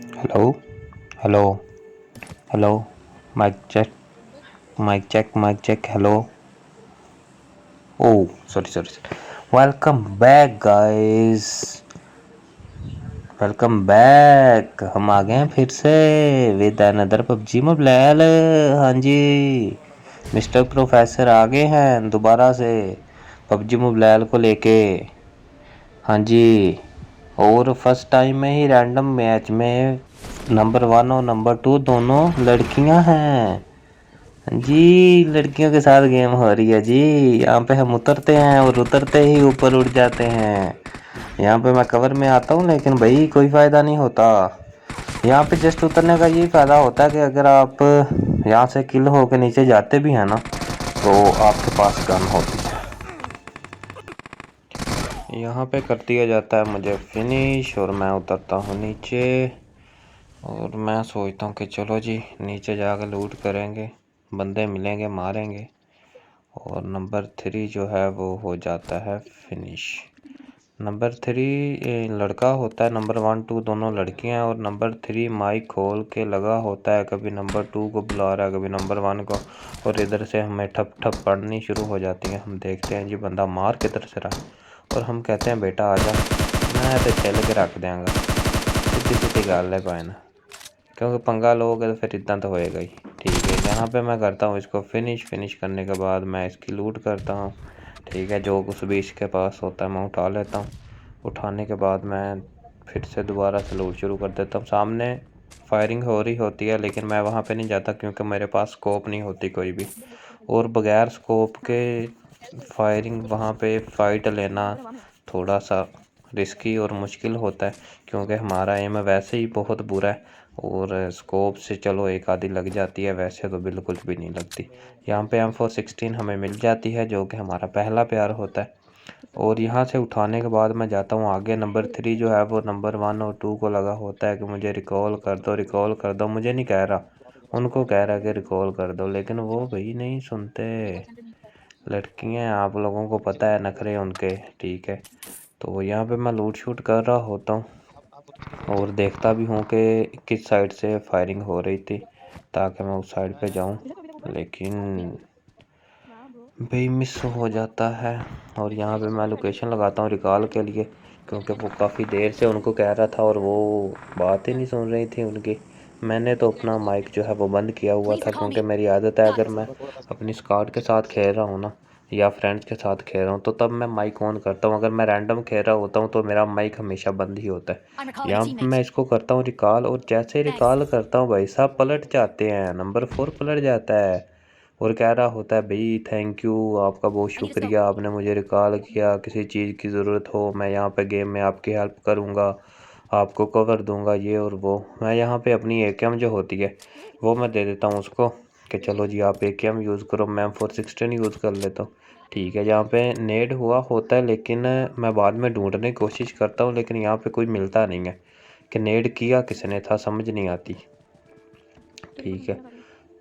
Hello hello hello. Mike check mike check mike check. Hello. Oh sorry sorry sorry. Welcome back guys, welcome back. हम आ गए हैं फिर से with another PUBG mobile. हाँ जी, mister professor आ गए हैं दोबारा से पबजी मोबाइल को लेके। हाँ जी, और फर्स्ट टाइम में ही रैंडम मैच में नंबर 1 और नंबर 2 दोनों लड़कियां हैं जी। लड़कियों के साथ गेम हो रही है जी। यहाँ पे हम उतरते हैं और उतरते ही ऊपर उड़ जाते हैं। यहाँ पे मैं कवर में आता हूँ लेकिन भाई कोई फ़ायदा नहीं होता। यहाँ पे जस्ट उतरने का यही फ़ायदा होता है कि अगर आप यहाँ से किल होकर नीचे जाते भी हैं ना तो आपके पास गन होती है। यहाँ पे कर दिया जाता है मुझे फिनिश और मैं उतरता हूँ नीचे और मैं सोचता हूँ कि चलो जी नीचे जाकर लूट करेंगे, बंदे मिलेंगे मारेंगे और नंबर 3 जो है वो हो जाता है फिनिश। नंबर 3 लड़का होता है, नंबर 1 2 दोनों लड़कियां हैं और नंबर 3 माइक खोल के लगा होता है, कभी नंबर 2 को बुला रहा है कभी नंबर 1 को, और इधर से हमें ठप ठप पड़नी शुरू हो जाती है। हम देखते हैं जी बंदा मार किधर से रहा और हम कहते हैं बेटा आजा, मैं तो चल के रख देंगा। सीधी सीधी गल है पाए ना, क्योंकि पंगा लोगे तो फिर इतना तो होएगा ही। ठीक है, यहाँ पे मैं करता हूँ इसको फिनिश करने के बाद मैं इसकी लूट करता हूँ। ठीक है, जो कुछ भी इसके पास होता है मैं उठा लेता हूँ। उठाने के बाद मैं फिर से दोबारा से लूट शुरू कर देता हूँ। सामने फायरिंग हो रही होती है लेकिन मैं वहाँ पे नहीं जाता क्योंकि मेरे पास स्कोप नहीं होती कोई भी, और बगैर स्कोप के फायरिंग वहाँ पे फ़ाइट लेना थोड़ा सा रिस्की और मुश्किल होता है क्योंकि हमारा एम वैसे ही बहुत बुरा है और स्कोप से चलो एक आधी लग जाती है, वैसे तो बिल्कुल भी नहीं लगती। यहाँ पे M416 हमें मिल जाती है जो कि हमारा पहला प्यार होता है, और यहाँ से उठाने के बाद मैं जाता हूँ आगे। नंबर 3 जो है वो नंबर 1 और 2 को लगा होता है कि मुझे रिकॉल कर दो। मुझे नहीं कह रहा, उनको कह रहा कि रिकॉल कर दो, लेकिन वो भाई नहीं सुनते। लड़कियाँ आप लोगों को पता है नखरे उनके। ठीक है, तो यहाँ पे मैं लूट शूट कर रहा होता हूँ और देखता भी हूँ कि किस साइड से फायरिंग हो रही थी ताकि मैं उस साइड पे जाऊँ, लेकिन भाई मिस हो जाता है। और यहाँ पे मैं लोकेशन लगाता हूँ रिकॉल के लिए क्योंकि वो काफ़ी देर से उनको कह रहा था और वो बात ही नहीं सुन रही थी उनकी। मैंने तो अपना माइक जो है वो बंद किया हुआ था क्योंकि मेरी आदत है अगर मैं अपनी स्क्वाड के साथ खेल रहा हूँ ना या फ्रेंड्स के साथ खेल रहा हूँ तो तब मैं माइक ऑन करता हूँ। अगर मैं रैंडम खेल रहा होता हूँ तो मेरा माइक हमेशा बंद ही होता है। यहाँ पे मैं इसको करता हूँ रिकॉल और जैसे ही रिकॉल करता हूँ भाई साहब पलट जाते हैं, नंबर 4 पलट जाता है और कह रहा होता है भाई थैंक यू, आपका बहुत शुक्रिया, आपने मुझे रिकॉल किया, किसी चीज़ की ज़रूरत हो मैं यहाँ पे गेम में आपकी हेल्प करूँगा, आपको कवर दूंगा ये और वो। मैं यहाँ पे अपनी AKM जो होती है वो मैं दे देता हूँ उसको कि चलो जी आप AKM यूज़ करो, मैं M416 यूज़ कर लेता हूँ। ठीक है, यहाँ पे नेड हुआ होता है लेकिन मैं बाद में ढूंढने की कोशिश करता हूँ लेकिन यहाँ पे कोई मिलता नहीं है कि नेड किया किसने था, समझ नहीं आती। ठीक है,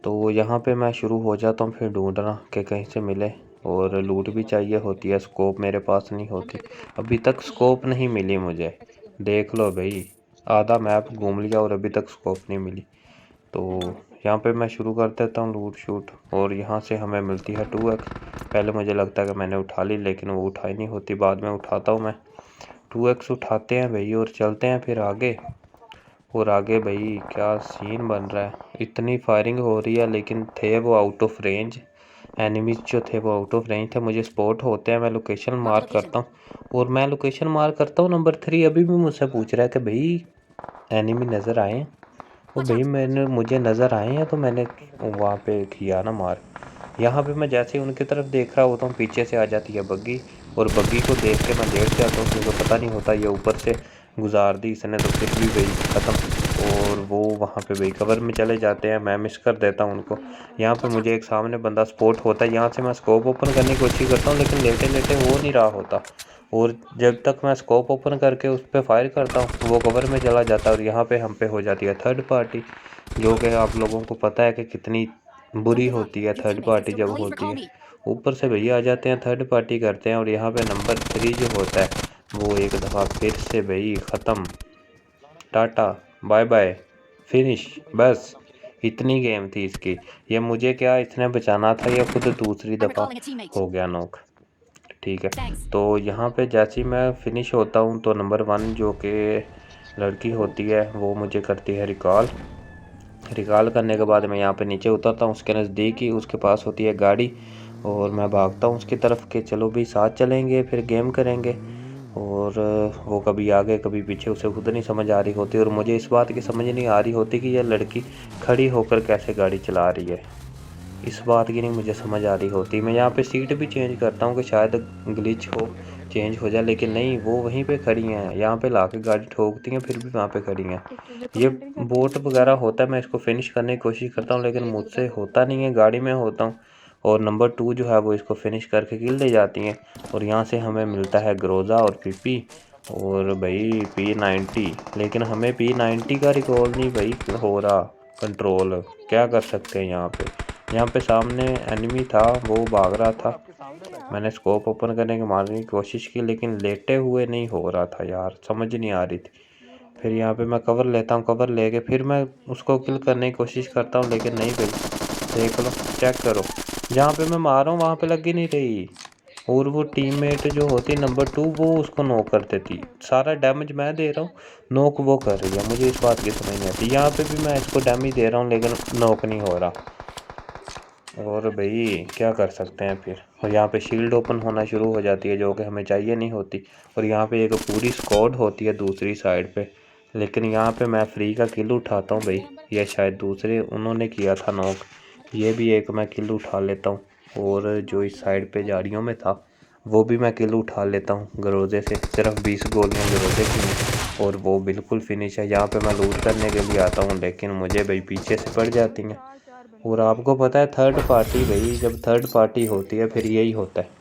तो यहाँ पे मैं शुरू हो जाता हूँ फिर ढूंढना कि कहीं से मिले, और लूट भी चाहिए होती है, स्कोप मेरे पास नहीं होती। अभी तक स्कोप नहीं मिली मुझे, देख लो भाई, आधा मैप घूम लिया और अभी तक स्कोप नहीं मिली। तो यहाँ पे मैं शुरू कर देता हूँ लूट शूट और यहाँ से हमें मिलती है 2x। पहले मुझे लगता है कि मैंने उठा ली लेकिन वो उठाई नहीं होती, बाद में उठाता हूँ मैं। 2x उठाते हैं भाई और चलते हैं फिर आगे। और आगे भाई क्या सीन बन रहा है, इतनी फायरिंग हो रही है लेकिन थे वो आउट ऑफ रेंज। एनिमीज जो थे वो आउट ऑफ रेंज थे, मुझे स्पॉट होते हैं, मैं लोकेशन मार्क करता हूँ और मैं लोकेशन मार्क करता हूँ। नंबर 3 अभी भी मुझसे पूछ रहा है कि भाई एनिमी नज़र आए, वो भाई मैंने मुझे नज़र आए हैं तो मैंने वहाँ पे किया ना मार। यहाँ पे मैं जैसे ही उनकी तरफ देख रहा होता हूँ पीछे से आ जाती है बग्गी, और बग्गी को देख के मैं लेट जाता हूँ क्योंकि पता नहीं होता ये ऊपर से गुजार दी इसने तो फिर भी भाई ख़त्म। और वो वहाँ पे भाई कवर में चले जाते हैं, मैं मिस कर देता हूँ उनको। यहाँ पे मुझे एक सामने बंदा स्पॉट होता है, यहाँ से मैं स्कोप ओपन करने की कोशिश करता हूँ लेकिन लेटे लेटे हो नहीं रहा होता, और जब तक मैं स्कोप ओपन करके उस पर फायर करता हूँ वो कवर में चला जाता है और यहाँ पे हम पे हो जाती है थर्ड पार्टी, जो कि आप लोगों को पता है कि कितनी बुरी होती है थर्ड पार्टी जब होती है। ऊपर से भैया आ जाते हैं थर्ड पार्टी करते हैं और यहाँ पे नंबर 3 जो होता है वो एक दफ़ा फिर से भाई ख़त्म, टाटा। Bye bye, finish. बस इतनी गेम थी इसकी। ये मुझे क्या इसने बचाना था, या खुद दूसरी दफ़ा हो गया नॉक। ठीक है, तो यहाँ पे जैसे ही मैं फिनिश होता हूँ तो नंबर 1 जो कि लड़की होती है वो मुझे करती है रिकॉल करने के बाद मैं यहाँ पे नीचे उतरता हूँ उसके नज़दीक ही। उसके पास होती है गाड़ी और मैं भागता हूँ उसकी तरफ कि चलो भी साथ चलेंगे, फिर गेम करेंगे। और वो कभी आगे कभी पीछे, उसे खुद नहीं समझ आ रही होती और मुझे इस बात की समझ नहीं आ रही होती कि यह लड़की खड़ी होकर कैसे गाड़ी चला रही है। इस बात की नहीं मुझे समझ आ रही होती। मैं यहाँ पे सीट भी चेंज करता हूँ कि शायद ग्लिच हो, चेंज हो जाए, लेकिन नहीं, वो वहीं पे खड़ी हैं। यहाँ पे ला के गाड़ी ठोकती हैं, फिर भी वहाँ पे खड़ी हैं। ये बोट वगैरह होता है, मैं इसको फिनिश करने की कोशिश करता हूँ लेकिन मुझसे होता नहीं है, गाड़ी में होता हूँ। और नंबर 2 जो है वो इसको फिनिश करके किल दे जाती हैं। और यहाँ से हमें मिलता है ग्रोजा और पीपी और भाई P90, लेकिन हमें P90 का रिकॉल नहीं भाई हो रहा कंट्रोल। क्या कर सकते हैं यहाँ पे सामने एनिमी था, वो भाग रहा था। मैंने स्कोप ओपन करने की मारने की कोशिश की लेकिन लेटे हुए नहीं हो रहा था यार, समझ नहीं आ रही थी। फिर यहाँ पे मैं कवर लेता हूँ, कवर लेके फिर मैं उसको किल करने की कोशिश करता हूँ लेकिन नहीं भाई। देख लो, चेक करो, जहाँ पे मैं मार रहा हूँ वहाँ पे लग ही नहीं रही। और वो टीममेट जो होती है नंबर 2 वो उसको नॉक कर देती। सारा डैमेज मैं दे रहा हूँ, नॉक वो कर रही है। मुझे इस बात की समझ नहीं आती। यहाँ पे भी मैं इसको डैमेज दे रहा हूँ लेकिन नॉक नहीं हो रहा। और भाई क्या कर सकते हैं फिर। और यहाँ पे शील्ड ओपन होना शुरू हो जाती है जो कि हमें चाहिए नहीं होती। और यहाँ पे एक पूरी स्क्वाड होती है दूसरी साइड पे, लेकिन यहाँ पे मैं फ्री का किल उठाता हूँ भाई। ये शायद दूसरे उन्होंने किया था नॉक, ये भी एक मैं किल उठा लेता हूँ। और जो इस साइड पे झाड़ियों में था वो भी मैं किल उठा लेता हूँ ग्रोजे से। सिर्फ 20 गोलियाँ ग्रोजे की हैं और वो बिल्कुल फिनिश है। यहाँ पे मैं लूट करने के लिए आता हूँ लेकिन मुझे भाई पीछे से पड़ जाती हैं। और आपको पता है थर्ड पार्टी, भाई जब थर्ड पार्टी होती है फिर यही होता है।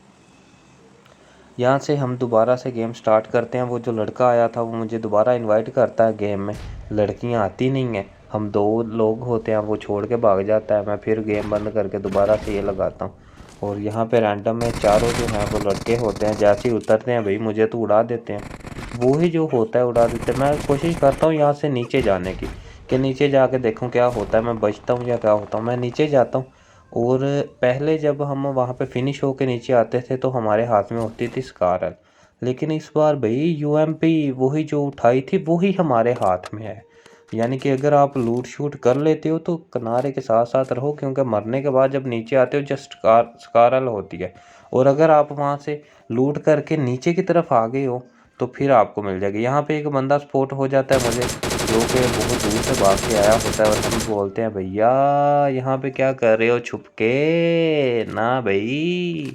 यहाँ से हम दोबारा से गेम स्टार्ट करते हैं। वो जो लड़का आया था वो मुझे दोबारा इनवाइट करता है गेम में। लड़कियाँ आती नहीं हैं, हम 2 लोग होते हैं, वो छोड़ के भाग जाता है। मैं फिर गेम बंद करके दोबारा से ये लगाता हूँ। और यहाँ पे रैंडम में चारों जो हैं वो लड़के होते हैं। जैसे ही उतरते हैं भाई मुझे तो उड़ा देते हैं, वो ही जो होता है उड़ा देते हैं। मैं कोशिश करता हूँ यहाँ से नीचे जाने की, कि नीचे जाके देखूँ क्या होता है, मैं बचता हूँ या क्या होता हूँ। मैं नीचे जाता हूँ और पहले जब हम वहाँ पे फिनिश होके नीचे आते थे तो हमारे हाथ में होती थी स्कारल, लेकिन इस बार भाई यूएमपी वही जो उठाई थी वही हमारे हाथ में है। यानी कि अगर आप लूट शूट कर लेते हो तो किनारे के साथ साथ रहो, क्योंकि मरने के बाद जब नीचे आते हो जस्ट स्कारल होती है। और अगर आप वहाँ से लूट करके नीचे की तरफ आ गए हो तो फिर आपको मिल जाएगी। यहाँ पे एक बंदा स्पॉट हो जाता है मुझे, जो कि बहुत दूर से भाग के आया होता है। और हम बोलते हैं भैया यहाँ पे क्या कर रहे हो छुप के ना भाई,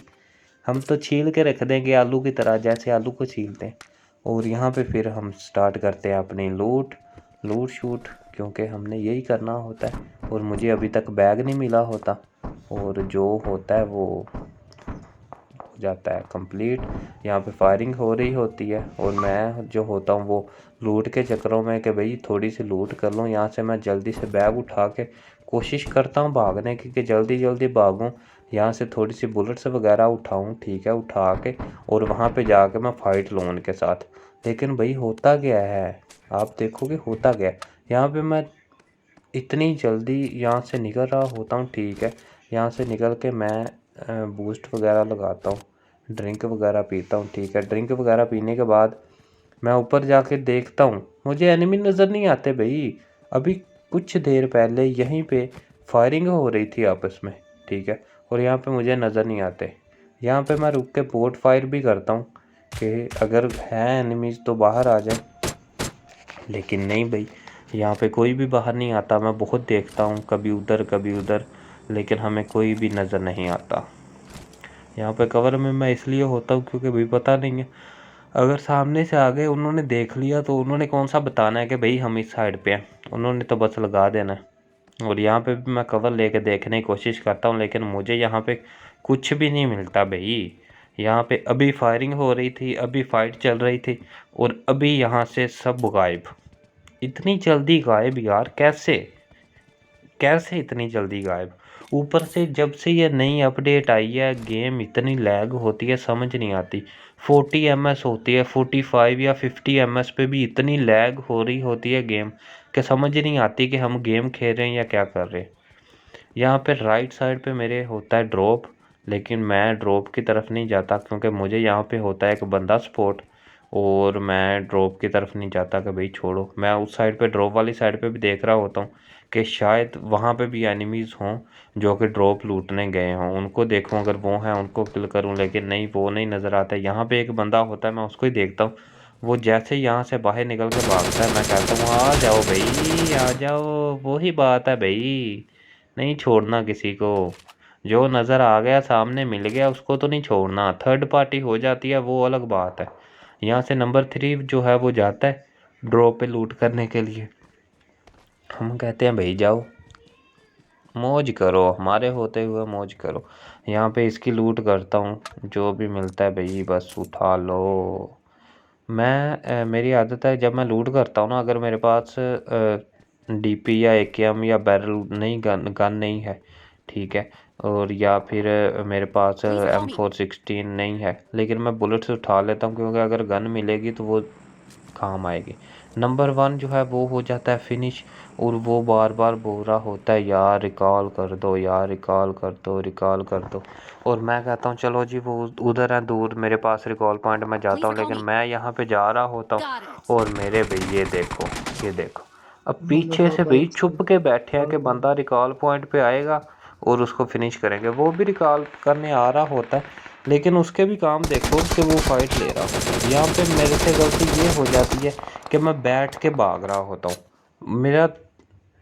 हम तो छील के रख देंगे आलू की तरह, जैसे आलू को छीलते हैं। और यहाँ पे फिर हम स्टार्ट करते हैं अपनी लूट शूट, क्योंकि हमने यही करना होता है। और मुझे अभी तक बैग नहीं मिला होता और जो होता है वो हो जाता है कंप्लीट। यहाँ पे फायरिंग हो रही होती है और मैं जो होता हूँ वो लूट के चक्करों में कि भाई थोड़ी सी लूट कर लूँ। यहाँ से मैं जल्दी से बैग उठा के कोशिश करता हूँ भागने की, कि जल्दी जल्दी भागूँ, यहाँ से थोड़ी सी बुलेट्स वगैरह उठाऊँ। ठीक है, उठा के और वहाँ पे जाके मैं फ़ाइट लूँ उनके साथ। लेकिन भाई होता क्या है, आप देखोगे होता क्या है। यहाँ पे मैं इतनी जल्दी यहाँ से निकल रहा होता हूँ। ठीक है, यहाँ से निकल के मैं बूस्ट वगैरह लगाता हूँ, ड्रिंक वगैरह पीता हूँ। ठीक है, ड्रिंक वगैरह पीने के बाद मैं ऊपर जाके देखता हूँ, मुझे एनिमी नज़र नहीं आते भाई। अभी कुछ देर पहले यहीं पे फायरिंग हो रही थी आपस में। ठीक है, और यहाँ पे मुझे नज़र नहीं आते। यहाँ पे मैं रुक के बोट फायर भी करता हूँ कि अगर है एनिमीज़ तो बाहर आ जाए, लेकिन नहीं भाई, यहाँ पे कोई भी बाहर नहीं आता। मैं बहुत देखता हूँ, कभी उधर, लेकिन हमें कोई भी नज़र नहीं आता। यहाँ पे कवर में मैं इसलिए होता हूँ क्योंकि भाई पता नहीं है, अगर सामने से आ गए उन्होंने देख लिया तो उन्होंने कौन सा बताना है कि भाई हम इस साइड पे हैं, उन्होंने तो बस लगा देना है। और यहाँ पे भी मैं कवर लेके देखने की कोशिश करता हूँ लेकिन मुझे यहाँ पे कुछ भी नहीं मिलता भाई। यहाँ पे अभी फायरिंग हो रही थी, अभी फाइट चल रही थी और अभी यहाँ से सब गायब। इतनी जल्दी गायब यार, कैसे कैसे इतनी जल्दी गायब। ऊपर से जब से ये नई अपडेट आई है गेम इतनी लैग होती है समझ नहीं आती। 40 ms होती है, 45 या 50 ms पे भी इतनी लैग हो रही होती है गेम, कि समझ ही नहीं आती कि हम गेम खेल रहे हैं या क्या कर रहे हैं। यहाँ पे राइट साइड पे मेरे होता है ड्रॉप, लेकिन मैं ड्रॉप की तरफ नहीं जाता क्योंकि मुझे यहाँ पे होता है एक बंदा स्पॉट, और मैं ड्रॉप की तरफ नहीं जाता कि भाई छोड़ो। मैं उस साइड पे ड्रॉप वाली साइड पे भी देख रहा होता हूँ कि शायद वहाँ पे भी एनिमीज़ हों जो कि ड्रॉप लूटने गए हों, उनको देखूँ, अगर वो हैं उनको किल करूँ, लेकिन नहीं, वो नहीं नज़र आता। यहाँ पे एक बंदा होता है, मैं उसको ही देखता हूँ। वो जैसे ही यहाँ से बाहर निकल के भागता है, मैं कहता हूँ आ जाओ भाई, आ जाओ। वही बात है भाई, नहीं छोड़ना किसी को। जो नज़र आ गया, सामने मिल गया, उसको तो नहीं छोड़ना। थर्ड पार्टी हो जाती है वो अलग बात है। यहाँ से नंबर 3 जो है वो जाता है ड्रॉप पे लूट करने के लिए। हम कहते हैं भाई जाओ, मौज करो, हमारे होते हुए मौज करो। यहाँ पे इसकी लूट करता हूँ, जो भी मिलता है भाई बस उठा लो। मेरी आदत है जब मैं लूट करता हूँ ना, अगर मेरे पास डीपी या एकेएम या बैरल नहीं, गन नहीं है, ठीक है, और या फिर मेरे पास M416 नहीं है, लेकिन मैं बुलेट्स उठा लेता हूँ क्योंकि अगर गन मिलेगी तो वो काम आएगी। नंबर 1 जो है वो हो जाता है फिनिश, और वो बार बार बोल रहा होता है यार रिकॉल कर दो, यार रिकॉल कर दो, रिकॉल कर दो। और मैं कहता हूँ चलो जी वो उधर है दूर मेरे पास रिकॉल पॉइंट, में जाता हूँ, लेकिन मैं यहाँ पे जा रहा होता हूँ और मेरे भाई ये देखो, ये देखो, अब पीछे से भाई छुप के बैठे हैं कि बंदा रिकॉल पॉइंट पे आएगा और उसको फिनिश करेंगे। वो भी रिकॉल करने आ रहा होता है, लेकिन उसके भी काम देखो कि वो फाइट ले रहा होता है। यहाँ पे मेरे से गलती ये हो जाती है कि मैं बैठ के भाग रहा होता हूँ, मेरा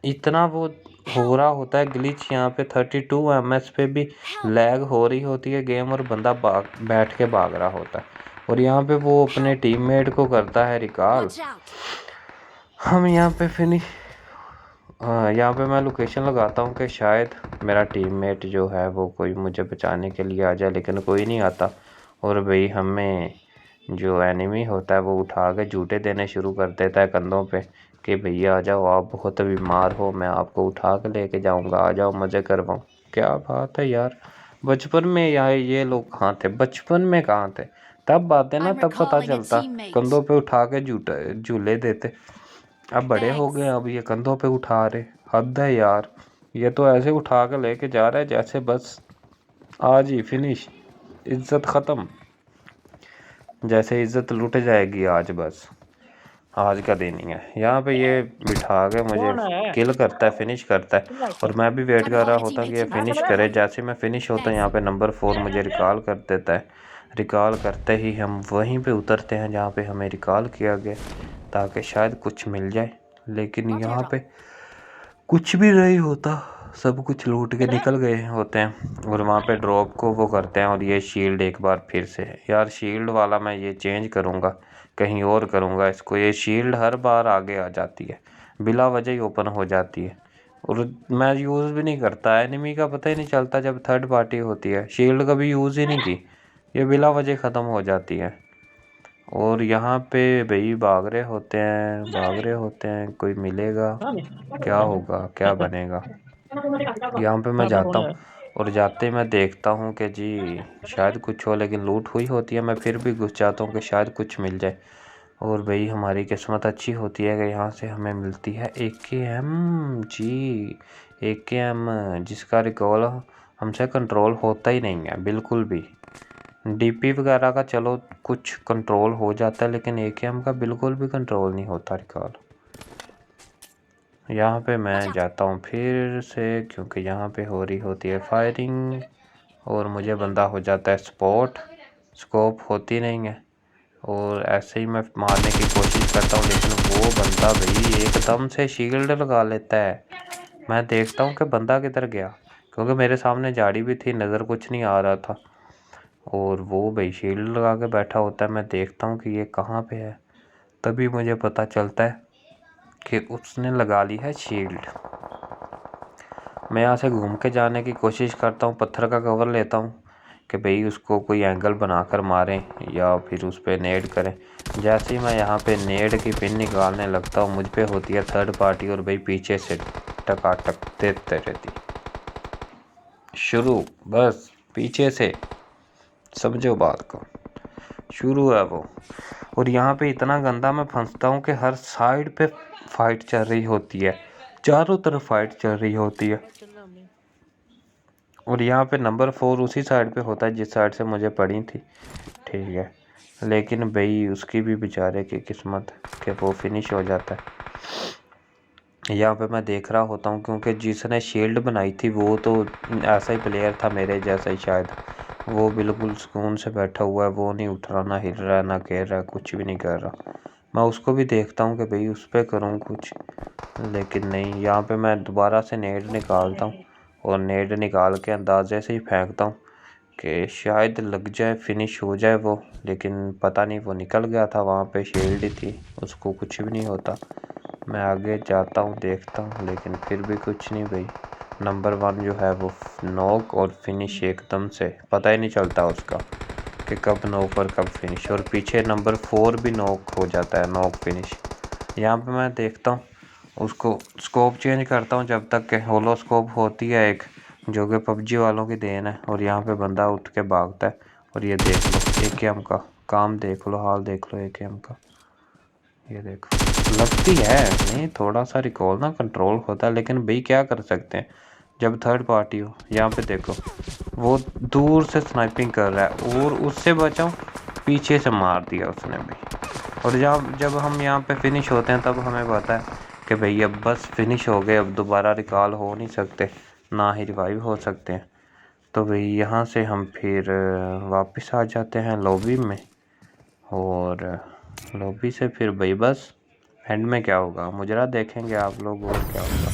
इतना वो हो रहा होता है ग्लिच। यहाँ पे 32 ms पे भी लैग हो रही होती है गेम, और बंदा बैठ के भाग रहा होता है, और यहाँ पे वो अपने टीममेट को करता है रिकॉल। हम यहाँ पे फिनिश, हाँ, यहाँ पे मैं लोकेशन लगाता हूँ कि शायद मेरा टीममेट जो है वो कोई मुझे बचाने के लिए आ जाए, लेकिन कोई नहीं आता। और भाई हमें जो एनिमी होता है वो उठा के झूठे देने शुरू कर देता है कंधों पे कि भैया आ जाओ, आप बहुत बीमार हो, मैं आपको उठा के लेके जाऊँगा, आ जाओ मज़े करवाऊँ। क्या बात है यार, बचपन में यार ये लोग कहाँ थे, बचपन में कहाँ थे, तब बातें ना, तब पता चलता, कंधों पे उठा के झूले देते। अब बड़े हो गए, अब ये कंधों पे उठा रहे, हद है यार। ये तो ऐसे उठा के लेके जा रहा है जैसे बस आज ही फिनिश, इज्जत ख़त्म, जैसे इज्जत लुट जाएगी आज, बस आज का दिन ही है। यहाँ पे ये बिठा के मुझे किल करता है, फिनिश करता है, और मैं भी वेट कर रहा होता हूँ कि ये फिनिश करे। जैसे मैं फिनिश होता है यहाँ पे नंबर 4 मुझे रिकॉल कर देता है। रिकॉल करते ही हम वहीं पे उतरते हैं जहाँ पे हमें रिकॉल किया गया, ताकि शायद कुछ मिल जाए, लेकिन यहाँ पे कुछ भी नहीं होता, सब कुछ लूट के निकल गए होते हैं। और वहाँ पे ड्रॉप को वो करते हैं, और ये शील्ड एक बार फिर से यार, शील्ड वाला मैं ये चेंज करूँगा, कहीं और करूँगा इसको। ये शील्ड हर बार आगे आ जाती है, बिला वजह ही ओपन हो जाती है, और मैं यूज़ भी नहीं करता। एनिमी का पता ही नहीं चलता जब थर्ड पार्टी होती है, शील्ड कभी यूज़ ही नहीं की, ये बिला वजह ख़त्म हो जाती है। और यहाँ पे भाई भाग रहे होते हैं, भाग रहे होते हैं, कोई मिलेगा, क्या होगा, क्या बनेगा। यहाँ पे मैं जाता हूँ, और जाते ही मैं देखता हूँ कि जी शायद कुछ हो, लेकिन लूट हुई होती है। मैं फिर भी घुस जाता हूँ कि शायद कुछ मिल जाए, और भाई हमारी किस्मत अच्छी होती है कि यहाँ से हमें मिलती है AKM जी, AKM जिसका रिकॉल हमसे कंट्रोल होता ही नहीं है बिल्कुल भी। DP वगैरह का चलो कुछ कंट्रोल हो जाता है, लेकिन AKM का बिल्कुल भी कंट्रोल नहीं होता रिकॉल। यहाँ पे मैं जाता हूँ फिर से, क्योंकि यहाँ पे हो रही होती है फायरिंग, और मुझे बंदा हो जाता है स्पॉट, स्कोप होती नहीं है, और ऐसे ही मैं मारने की कोशिश करता हूँ, लेकिन वो बंदा भाई एकदम से शील्ड लगा लेता है। मैं देखता हूँ कि बंदा किधर गया, क्योंकि मेरे सामने झाड़ी भी थी, नज़र कुछ नहीं आ रहा था, और वो भाई शील्ड लगा के बैठा होता है। मैं देखता हूँ कि ये कहाँ पे है, तभी मुझे पता चलता है कि उसने लगा ली है शील्ड। मैं यहाँ से घूम के जाने की कोशिश करता हूँ, पत्थर का कवर लेता हूँ कि भाई उसको कोई एंगल बनाकर मारें या फिर उस पर नेड करें। जैसे ही मैं यहाँ पे नेड की पिन निकालने लगता हूँ, मुझ पे होती है थर्ड पार्टी, और भाई पीछे से टकाटक देते रहती शुरू, बस पीछे से, समझो बात को। शुरू है वो। और यहाँ पे इतना गंदा मैं फंसता हूँ कि हर साइड पे फाइट चल रही होती है, चारों तरफ फाइट चल रही होती है। और यहाँ पे नंबर 4 उसी साइड पे होता है जिस साइड से मुझे पड़ी थी, ठीक है। लेकिन भाई उसकी भी बेचारे की किस्मत कि वो फिनिश हो जाता है। यहाँ पे मैं देख रहा होता हूँ क्योंकि जिसने शील्ड बनाई थी वो तो ऐसा ही प्लेयर था मेरे जैसा ही शायद। वो बिल्कुल सुकून से बैठा हुआ है, वो नहीं उठ रहा, ना हिल रहा है, ना कह रहा है, कुछ भी नहीं कर रहा। मैं उसको भी देखता हूँ कि भाई उस पर करूँ कुछ, लेकिन नहीं। यहाँ पे मैं दोबारा से नेड निकालता हूँ और नेड निकाल के अंदाजे से ही फेंकता हूँ कि शायद लग जाए, फिनिश हो जाए वो। लेकिन पता नहीं, वो निकल गया था, वहाँ पे शील्ड थी, उसको कुछ भी नहीं होता। मैं आगे जाता हूँ, देखता हूँ, लेकिन फिर भी कुछ नहीं भाई। नंबर 1 जो है वो नॉक और फिनिश एकदम से पता ही नहीं चलता उसका कि कब नॉक और कब फिनिश। और पीछे नंबर 4 भी नॉक हो जाता है, नॉक फिनिश। यहाँ पे मैं देखता हूँ, उसको स्कोप चेंज करता हूँ जब तक कि होलो स्कोप होती है एक, जो कि पबजी वालों की देन है। और यहाँ पे बंदा उठ के भागता है। और ये देख लो AKM का काम, देख लो हाल, देख लो AKM का, ये देखो लगती है नहीं, थोड़ा सा रिकॉल ना कंट्रोल होता है, लेकिन भाई क्या कर सकते हैं जब थर्ड पार्टी हो। यहाँ पे देखो वो दूर से स्नाइपिंग कर रहा है और उससे बचाऊं, पीछे से मार दिया उसने भी। और जब हम यहाँ पे फिनिश होते हैं तब हमें पता है कि भाई अब बस फिनिश हो गए, अब दोबारा रिकॉल हो नहीं सकते, ना ही रिवाइव हो सकते हैं। तो भाई यहाँ से हम फिर वापस आ जाते हैं लॉबी में। और लॉबी से फिर भाई बस एंड में क्या होगा मुजरा देखेंगे आप लोग, और क्या होगा।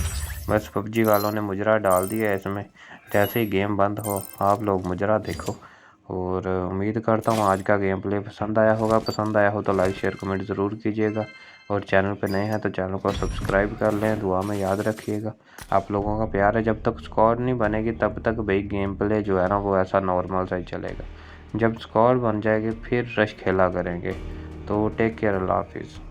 बस पबजी वालों ने मुजरा डाल दिया है इसमें, जैसे ही गेम बंद हो आप लोग मुजरा देखो। और उम्मीद करता हूँ आज का गेम प्ले पसंद आया होगा। पसंद आया हो तो लाइक शेयर कमेंट ज़रूर कीजिएगा। और चैनल पे नए हैं तो चैनल को सब्सक्राइब कर लें, दुआ में याद रखिएगा। आप लोगों का प्यार है, जब तक स्क्वाड नहीं बनेगी तब तक भाई गेम प्ले जो है ना वो ऐसा नॉर्मल सा ही चलेगा। जब स्क्वाड बन जाएगी फिर रश खेला करेंगे। तो टेक केयर, अल्लाह हाफिज़।